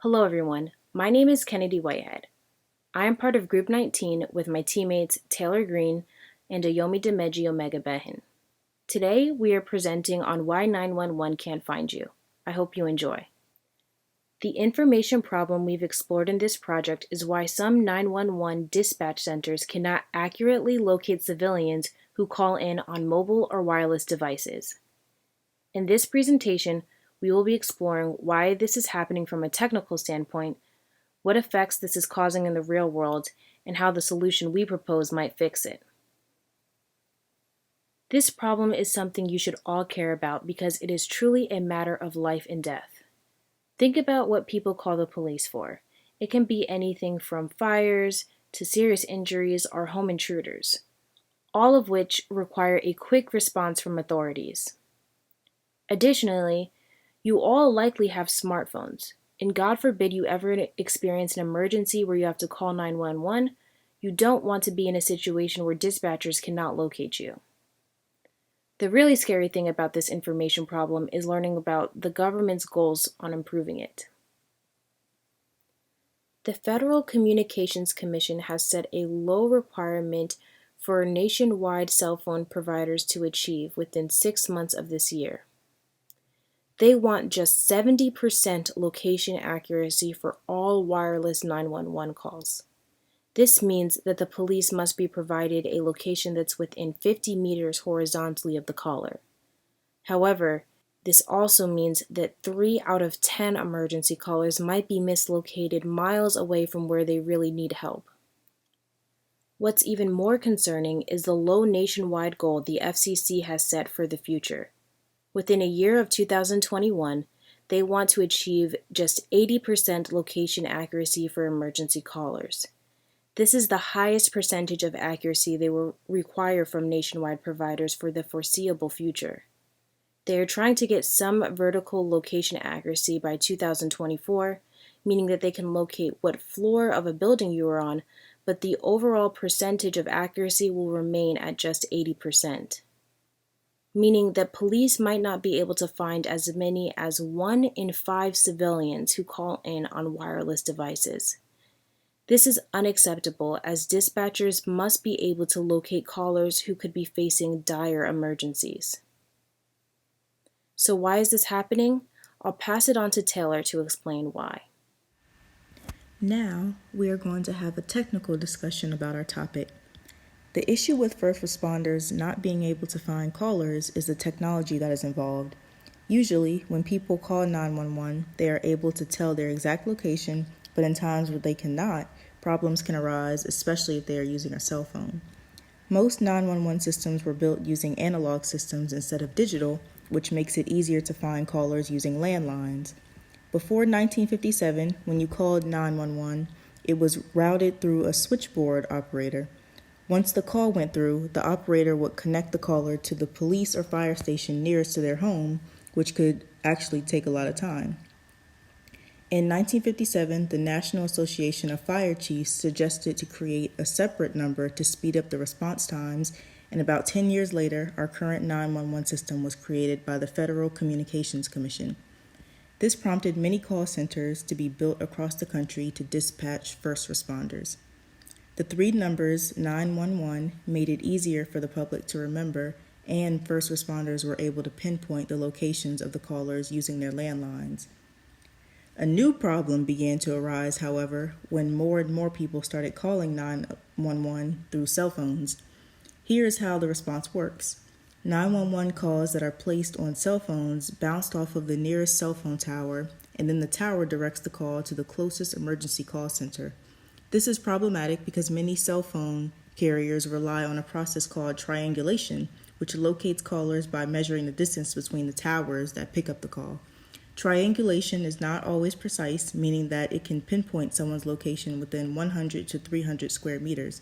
Hello, everyone. My name is Kennedy Whitehead. I am part of Group 19 with my teammates Taylor Green and Ayomi Demeji Omega Behin. Today, we are presenting on why 911 can't find you. I hope you enjoy. The information problem we've explored in this project is why some 911 dispatch centers cannot accurately locate civilians who call in on mobile or wireless devices. In this presentation, we will be exploring why this is happening from a technical standpoint, what effects this is causing in the real world, and how the solution we propose might fix it. This problem is something you should all care about because it is truly a matter of life and death. Think about what people call the police for. It can be anything from fires to serious injuries or home intruders, all of which require a quick response from authorities. Additionally, you all likely have smartphones, and God forbid you ever experience an emergency where you have to call 911, you don't want to be in a situation where dispatchers cannot locate you. The really scary thing about this information problem is learning about the government's goals on improving it. The Federal Communications Commission has set a low requirement for nationwide cell phone providers to achieve within 6 months of this year. They want just 70% location accuracy for all wireless 911 calls. This means that the police must be provided a location that's within 50 meters horizontally of the caller. However, this also means that 3 out of 10 emergency callers might be mislocated miles away from where they really need help. What's even more concerning is the low nationwide goal the FCC has set for the future. Within a year of 2021, they want to achieve just 80% location accuracy for emergency callers. This is the highest percentage of accuracy they will require from nationwide providers for the foreseeable future. They are trying to get some vertical location accuracy by 2024, meaning that they can locate what floor of a building you are on, but the overall percentage of accuracy will remain at just 80%. Meaning that police might not be able to find as many as 1 in 5 civilians who call in on wireless devices. This is unacceptable as dispatchers must be able to locate callers who could be facing dire emergencies. So why is this happening? I'll pass it on to Taylor to explain why. Now, we are going to have a technical discussion about our topic. The issue with first responders not being able to find callers is the technology that is involved. Usually, when people call 911, they are able to tell their exact location, but in times where they cannot, problems can arise, especially if they are using a cell phone. Most 911 systems were built using analog systems instead of digital, which makes it easier to find callers using landlines. Before 1957, when you called 911, it was routed through a switchboard operator. Once the call went through, the operator would connect the caller to the police or fire station nearest to their home, which could actually take a lot of time. In 1957, the National Association of Fire Chiefs suggested to create a separate number to speed up the response times, and about 10 years later, our current 911 system was created by the Federal Communications Commission. This prompted many call centers to be built across the country to dispatch first responders. The 3 numbers 911 made it easier for the public to remember, and first responders were able to pinpoint the locations of the callers using their landlines. A new problem began to arise, however, when more and more people started calling 911 through cell phones. Here is how the response works. 911 calls that are placed on cell phones bounced off of the nearest cell phone tower, and then the tower directs the call to the closest emergency call center. This is problematic because many cell phone carriers rely on a process called triangulation, which locates callers by measuring the distance between the towers that pick up the call. Triangulation is not always precise, meaning that it can pinpoint someone's location within 100 to 300 square meters.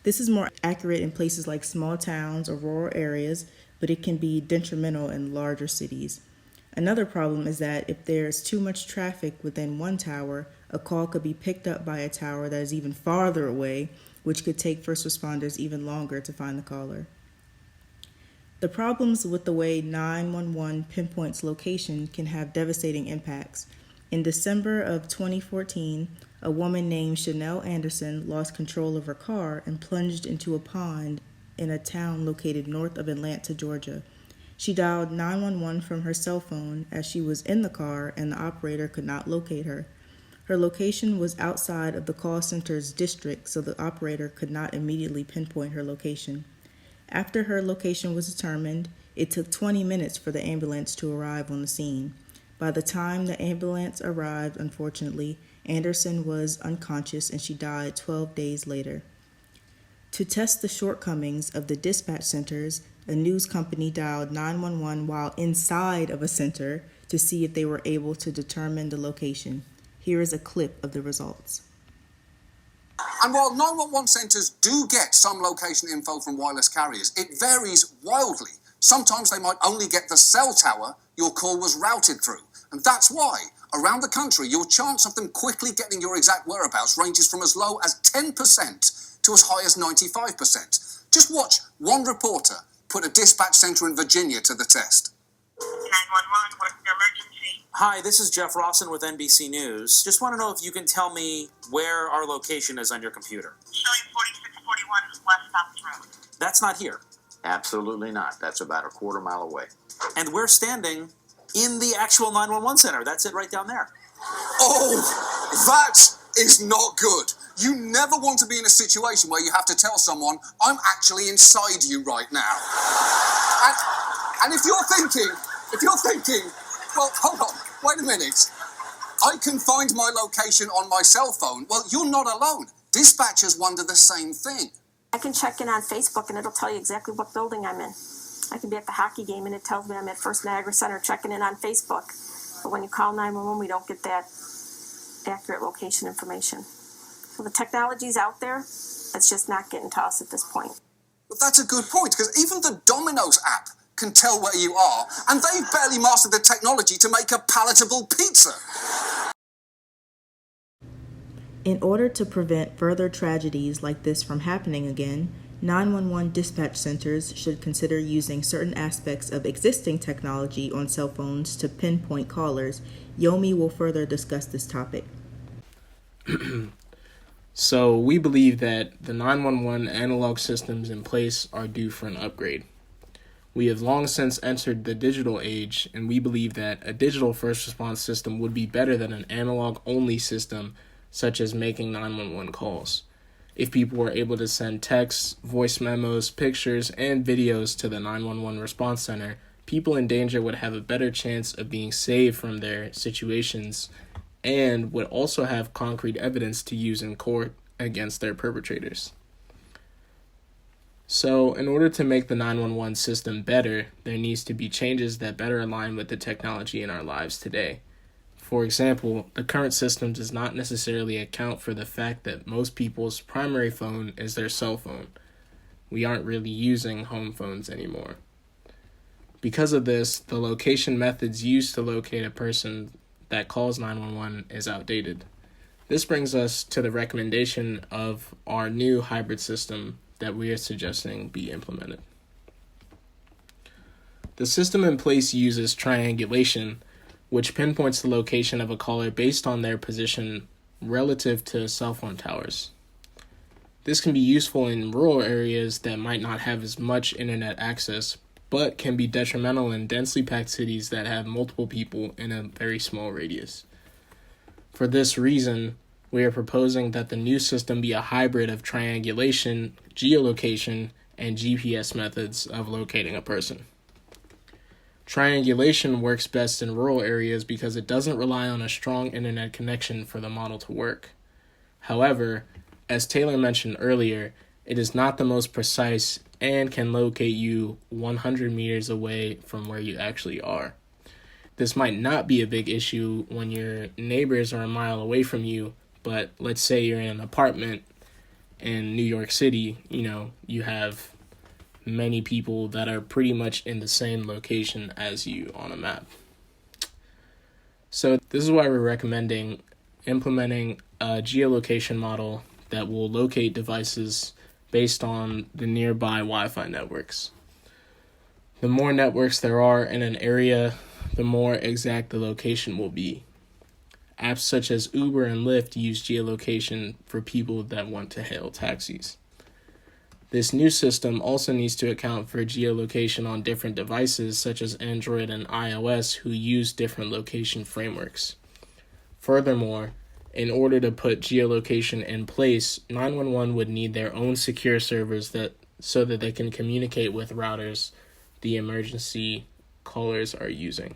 This is more accurate in places like small towns or rural areas, but it can be detrimental in larger cities. Another problem is that if there's too much traffic within one tower, a call could be picked up by a tower that is even farther away, which could take first responders even longer to find the caller. The problems with the way 911 pinpoints location can have devastating impacts. In December of 2014, a woman named Chanel Anderson lost control of her car and plunged into a pond in a town located north of Atlanta, Georgia. She dialed 911 from her cell phone as she was in the car and the operator could not locate her. Her location was outside of the call center's district, so the operator could not immediately pinpoint her location. After her location was determined, it took 20 minutes for the ambulance to arrive on the scene. By the time the ambulance arrived, unfortunately, Anderson was unconscious and she died 12 days later. To test the shortcomings of the dispatch centers, a news company dialed 911 while inside of a center to see if they were able to determine the location. Here is a clip of the results. And while 911 centres do get some location info from wireless carriers, it varies wildly. Sometimes they might only get the cell tower your call was routed through. And that's why, around the country, your chance of them quickly getting your exact whereabouts ranges from as low as 10% to as high as 95%. Just watch one reporter put a dispatch centre in Virginia to the test. 911, what's the emergency? Hi, this is Jeff Rawson with NBC News. Just want to know if you can tell me where our location is on your computer. Showing 4641 West Stops Road. That's not here. Absolutely not. That's about a quarter mile away. And we're standing in the actual 911 center. That's it right down there. Oh, that is not good. You never want to be in a situation where you have to tell someone, I'm actually inside you right now. And if you're thinking, well, hold on, wait a minute. I can find my location on my cell phone. Well, you're not alone. Dispatchers wonder the same thing. I can check in on Facebook and it'll tell you exactly what building I'm in. I can be at the hockey game and it tells me I'm at First Niagara Center checking in on Facebook. But when you call 911, we don't get that accurate location information. So the technology's out there, it's just not getting to us at this point. But that's a good point, because even the Domino's app can tell where you are, and they've barely mastered the technology to make a palatable pizza. In order to prevent further tragedies like this from happening again, 911 dispatch centers should consider using certain aspects of existing technology on cell phones to pinpoint callers. Yomi will further discuss this topic. So we believe that the 911 analog systems in place are due for an upgrade. We have long since entered the digital age, and we believe that a digital first response system would be better than an analog-only system, such as making 911 calls. If people were able to send texts, voice memos, pictures, and videos to the 911 response center, people in danger would have a better chance of being saved from their situations and would also have concrete evidence to use in court against their perpetrators. So, in order to make the 911 system better, there needs to be changes that better align with the technology in our lives today. For example, the current system does not necessarily account for the fact that most people's primary phone is their cell phone. We aren't really using home phones anymore. Because of this, the location methods used to locate a person that calls 911 is outdated. This brings us to the recommendation of our new hybrid system that we are suggesting be implemented. The system in place uses triangulation, which pinpoints the location of a caller based on their position relative to cell phone towers. This can be useful in rural areas that might not have as much internet access, but can be detrimental in densely packed cities that have multiple people in a very small radius. For this reason, we are proposing that the new system be a hybrid of triangulation, geolocation, and GPS methods of locating a person. Triangulation works best in rural areas because it doesn't rely on a strong internet connection for the model to work. However, as Taylor mentioned earlier, it is not the most precise and can locate you 100 meters away from where you actually are. This might not be a big issue when your neighbors are a mile away from you, but let's say you're in an apartment in New York City, you have many people that are pretty much in the same location as you on a map. So this is why we're recommending implementing a geolocation model that will locate devices based on the nearby Wi-Fi networks. The more networks there are in an area, the more exact the location will be. Apps such as Uber and Lyft use geolocation for people that want to hail taxis. This new system also needs to account for geolocation on different devices such as Android and iOS who use different location frameworks. Furthermore, in order to put geolocation in place, 911 would need their own secure servers so that they can communicate with routers the emergency callers are using.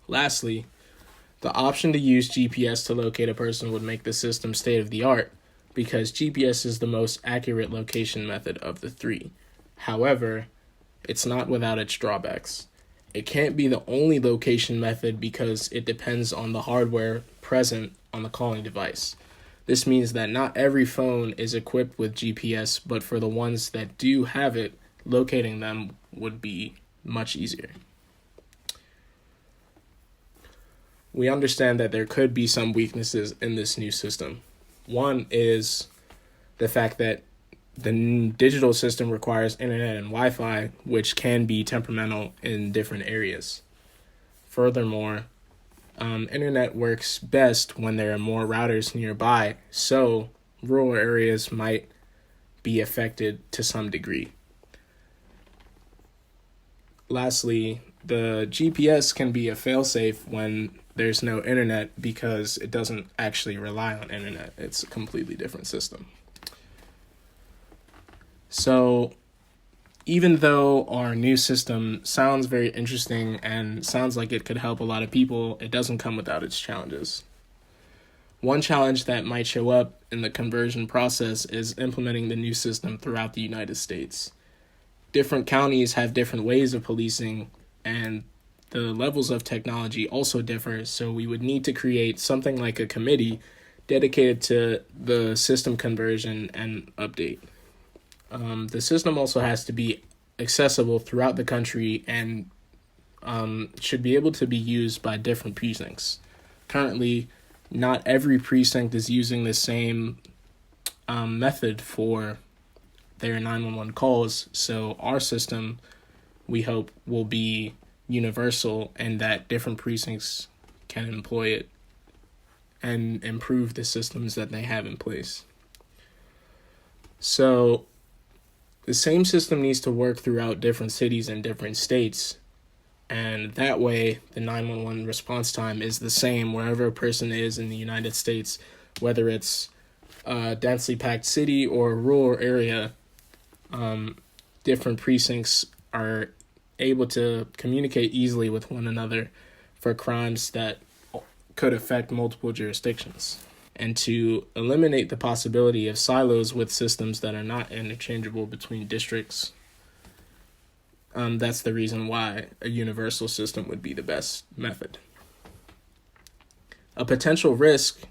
Lastly, the option to use GPS to locate a person would make the system state-of-the-art because GPS is the most accurate location method of the three. However, it's not without its drawbacks. It can't be the only location method because it depends on the hardware present on the calling device. This means that not every phone is equipped with GPS, but for the ones that do have it, locating them would be much easier. We understand that there could be some weaknesses in this new system. One is the fact that the digital system requires internet and Wi-Fi, which can be temperamental in different areas. Furthermore, internet works best when there are more routers nearby, so rural areas might be affected to some degree. Lastly, the GPS can be a failsafe when there's no internet because it doesn't actually rely on internet. It's a completely different system. So even though our new system sounds very interesting and sounds like it could help a lot of people, it doesn't come without its challenges. One challenge that might show up in the conversion process is implementing the new system throughout the United States. Different counties have different ways of policing, and the levels of technology also differ, so we would need to create something like a committee dedicated to the system conversion and update. The system also has to be accessible throughout the country and should be able to be used by different precincts. Currently, not every precinct is using the same method for their 911 calls, so our system, we hope, will be universal and that different precincts can employ it and improve the systems that they have in place. So the same system needs to work throughout different cities and different states, and that way the 911 response time is the same wherever a person is in the United States, whether it's a densely packed city or a rural area. Different precincts are able to communicate easily with one another for crimes that could affect multiple jurisdictions, and to eliminate the possibility of silos with systems that are not interchangeable between districts. That's the reason why a universal system would be the best method. A potential risk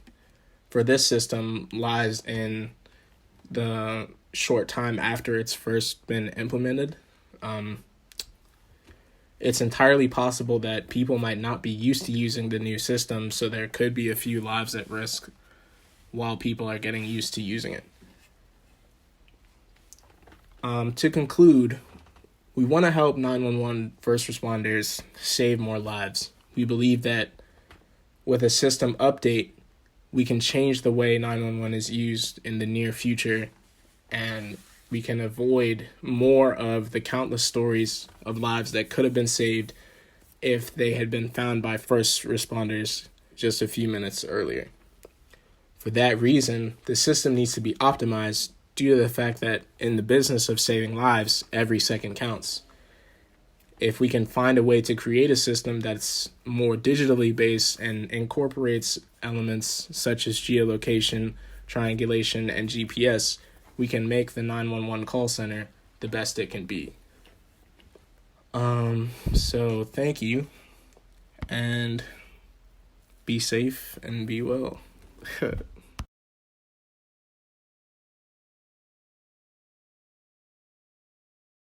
for this system lies in the short time after it's first been implemented. It's entirely possible that people might not be used to using the new system, so there could be a few lives at risk while people are getting used to using it. To conclude, we want to help 911 first responders save more lives. We believe that with a system update, we can change the way 911 is used in the near future, and we can avoid more of the countless stories of lives that could have been saved if they had been found by first responders just a few minutes earlier. For that reason, the system needs to be optimized due to the fact that in the business of saving lives, every second counts. If we can find a way to create a system that's more digitally based and incorporates elements such as geolocation, triangulation, and GPS, we can make the 911 call center the best it can be. So thank you, and be safe and be well.